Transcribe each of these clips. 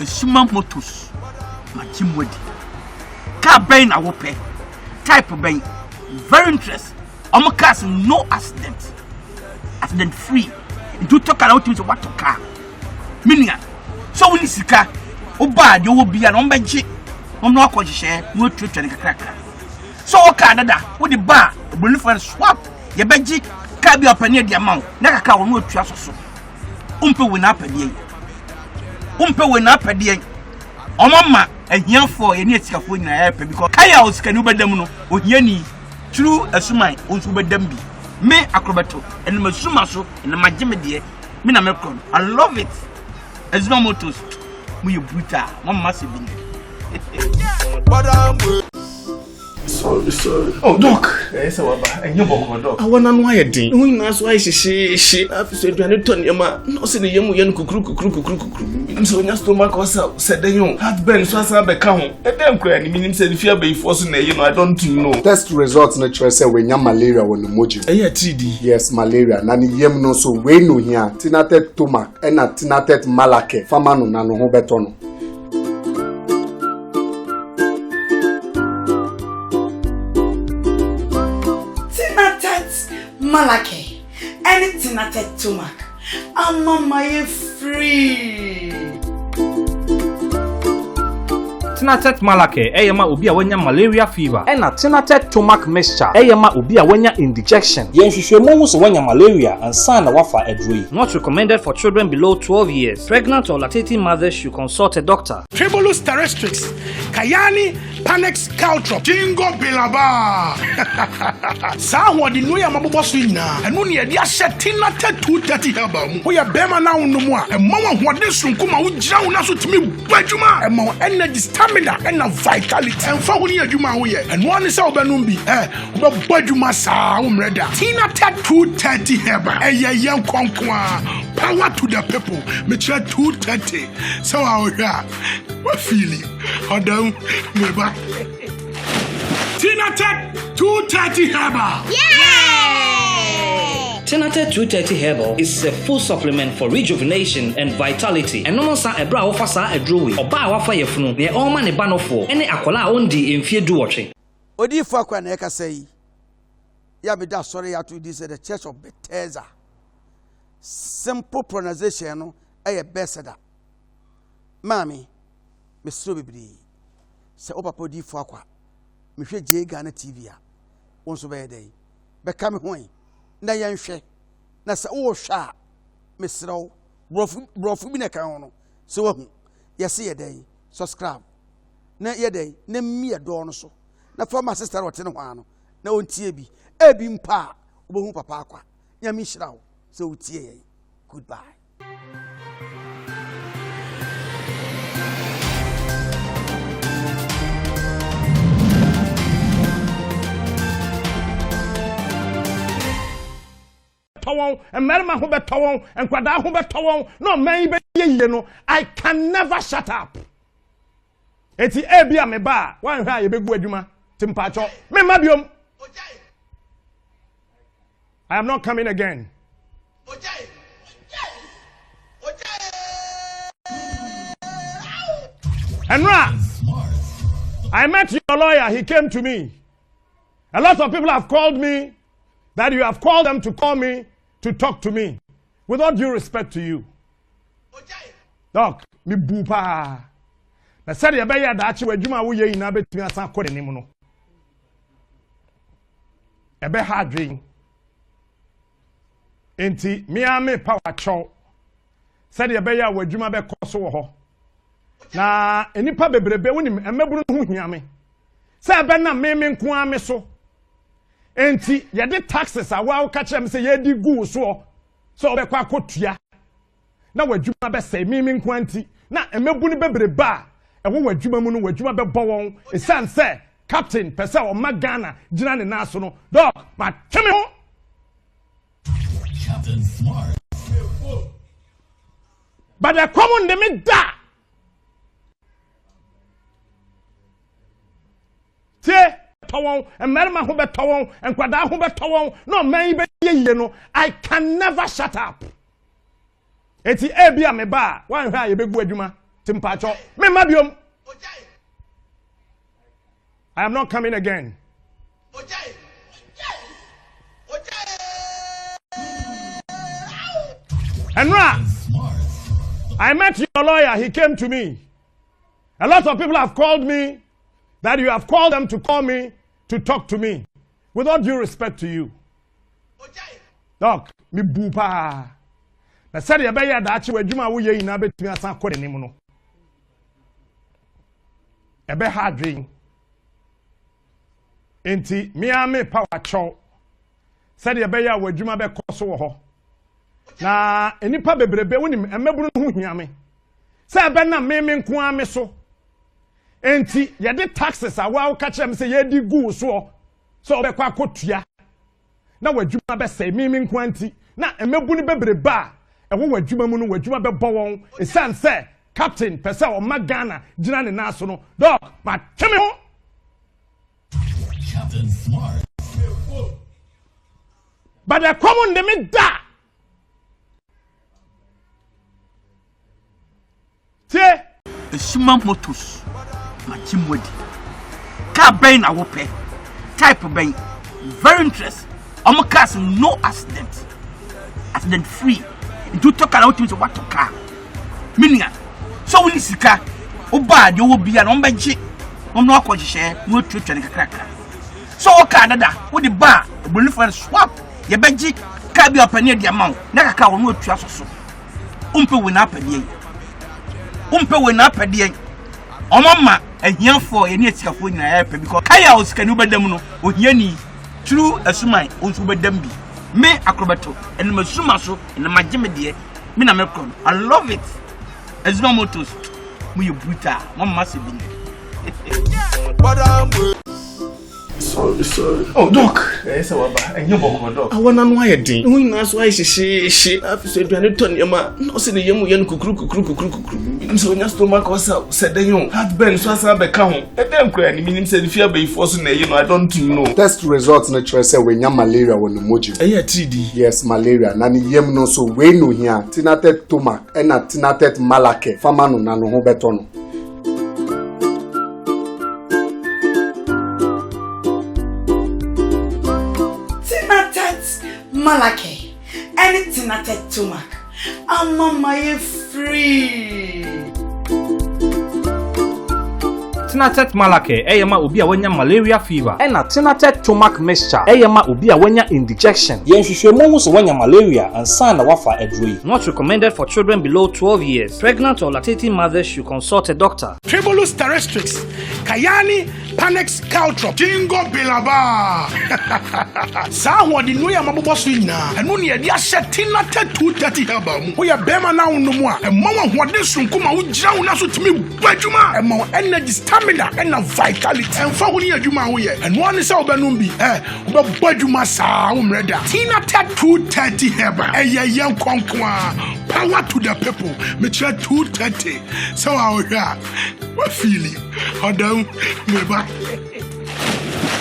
Suma Motos, Machimwedi. Car brain I will pay. Type of brain. Very interesting. Cars no accident. Accident free. Do talk about what to car. Meaning, so when you see car, bad you will be an ombenchi. No quite share, no truth and a cracker. So, Canada, with the bar, the bullet for a swap, your benji, can be up near the amount. Never can no trust so. Umpe win up a day. Umpe win up a day. O mama, and young for any of winning a happy because Kayos can over them or Yenny. True as my own super dembi. Me acrobato and Masumaso and the Majimedi. Mina Melcon. I love it. As no motors. We brutal. One massive. Sorry. Oh, Doc. Yes, and you walk, Doc. I want to know why you did. Who knows why she. I've said, you don't your man. No, see the young cuckoo. I'm so your stomach was out. Said the young. Have been so as I become. A damn cranny means if you be forcing a I don't know. Test results natural say when you malaria when the moji. Yeah, TD. Yes, malaria. Nani yem no so we no here. Tinatet tomac and a tinatet malake. Famano nano hobetono. Malake, anything at a tomac. I'm on my free. Tinatet malake, eyama ubia wenya malaria fever. Ena tinatet tomac mixture, eyama ubia wenya indigestion. Yenshishwemo so wenya malaria and sana wafa edrui. Not recommended for children below 12 years. Pregnant or lactating mothers should consult a doctor. Tribulus terrestrix, Kayani, Panex Caltrop, Jingo Bilaba. Sa wadi no ya mabobo swina. Enu ni edi ashe tinatet 230 herbal. We are bema na unumwa. E mama wadi sunkuma ujira unasu timi bajuma. E mama energy stamina and vitality. And for when you man we and one is over numbi. Bajuma sa umreda. Tinatet 230 herbal. Young conqueror. Power to the people. Metre 230. So our what feeling? How down me back. Tinatet 230 herbal. Yeah! Tinatet 230 herbal is a full supplement for rejuvenation and vitality. And no sa ebra ofa sa edrowi. Oba wafa yefunu. Ne all man e ba no for. Ene akola ondi emfie duwotwe. Odi fo akwa na eka say. Ya be da sorry ya to this the Church of Bethesda. Simple pronunciation no e beseda. Mami me so bibiri se opapa di fo akwa me hwe je Ghana TV a wonso be dey be ka me hoin na yan hwe na se wo hwa me srew brofu bi na kan ho no se wo hu yesi ye dey subscribe na ye dey na mi ye do no so na former sister wote ne ho ano na ontie bi ebi mpa obohu papa akwa nyame hira wo se wotie ye goodbye. And Melma who bet towel and Quada who bet towel. No, maybe you know, I can never shut up. It's the Abia me bar. One high big weduma, Timpacho, me mabium. I am not coming again. And I met your lawyer, he came to me. A lot of people have called me, that you have called them to call me, to talk to me. With all due respect to you. Doc, me bupa. Na said ya beya da achi wadwuma wo ye ina betumi asan kɔ ne no. Ebe ha dwen. Enti me ame power chow. Said ya beya wadwuma be kɔ so wo hɔ. Na enipa bebrebe wonim emeburu ho hia me. Say be na me nko ame so. Enti yede taxes a wa ka kyerem say ye di gu so be kwa kotua na wadwuma be say me nko anti na emebu ni bebrebe a ewo wadwuma mu no wadwuma be bɔ won esan say captain pese o magana gina ne naso no dog ma tweme ho Captain Smart but the common de me da tie towon and merma who be towon and kwada who be towon no man be ye no I can never shut up. Eti ebia me ba wan hwa ye begu adwuma Timpacho. Me mabiom. I am not coming again. Enra, I met your lawyer. He came to me. A lot of people have called me that you have called them to call me to talk to me. With all due respect to you. Doc, me bupa. Na said ya beya da achi wadwuma wo ye ina betumi asan kɔ denim no. Ebe ha dream. Enti me power chow. Said ya beya wadwuma be kɔ so wo ho. Na enipa bebrebe wonim emeburu no ho hia me. Say ebe na me nko ame so. Enti ye de taxes a wa wo ka kyerem say ye di gu so. So be kwa kotua. Na wadwuma be say me nko anti. Na emebu ni bebrebe a ewo wadwuma mu no wadwuma be bɔ wɔn. Esan say captain pese o magana gina ne na so no. Dog, ma tweme ho. Captain Smart. But the common de me da. Tie, Esuma motos. Machimwedi. Car ben na wo pɛ. Type ben very interesting. Omo cars no accident. Accident free. Into talk about things what to car. Meaning so when sika oba de wo bia no mbeji. Omo no akɔhyehyɛ no twetwa ne kakra. So o car dada wo de ba obulu for swap. Ye beji car bi opani de amount. Na kaka wo no atwa so. Umpe we na apadi. Umpe we na apadi. Omama ehia for eni etikafo nyina epe because kaya osika ni ubedam no ohia ni true asumai onsu ubedam bi me akrobato eni masuma so eni mageme me na mekron I love it Ezuma Motors mu ye bruta mama se bi Sorry. Oh, Doc. Yes, I was. And you walk, Doc. I want to know why you did. We know why she. I've said, "You need to know, no, say the young kukru. So your stomach was said the young had been so as I become. A damn crying. Meaning, said if you be forcing, I don't know. Test results natural say when you malaria when emoji. Yeah, TD. Yes, malaria. Nani yem no so we no here. Tinatet tomac and a tinatet malake. Famano nano ho betono. Malake, anything at a tomac. Mama, free. Tinatet malake eyema obi a wanya malaria fever ena tinatet tomac mixture eyema obi a wanya indigestion yenhwehwemu ho so wanya malaria ansa na wafa adroi. Not recommended for children below 12 years. Pregnant or lactating mothers should consult a doctor. Tribulus terrestrix, Kayani, Panex Caltrop, Jingo Bilaba. Saho di no ya mabobo so nyina. Eno ne ye ahye tinatet 230 herbal. Wo ya bema na wo no mu a emma wo hode sunkuma wo gira wo na so timi badwuma emma energy stamina and vitality and for when you do my way and one is over numbi but baduma sa umreda tinatet 230 herbal young conqueror power to the people me 230 so what feeling hold on me back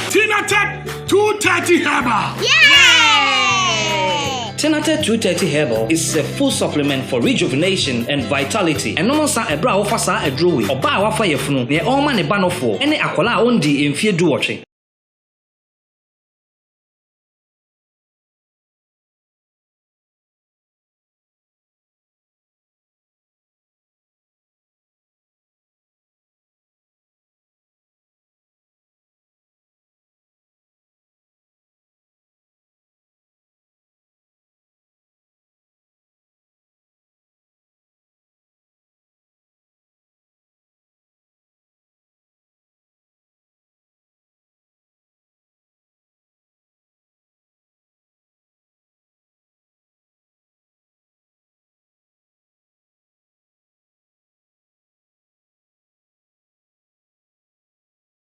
tinatet 230 herbal. Tinatet 230 Herbal is a full supplement for rejuvenation and vitality. And no sa ebra offer sa edrowi. Oba wafa yefunu. Ne all man e banofo. Ene akola ondi emfie duoche.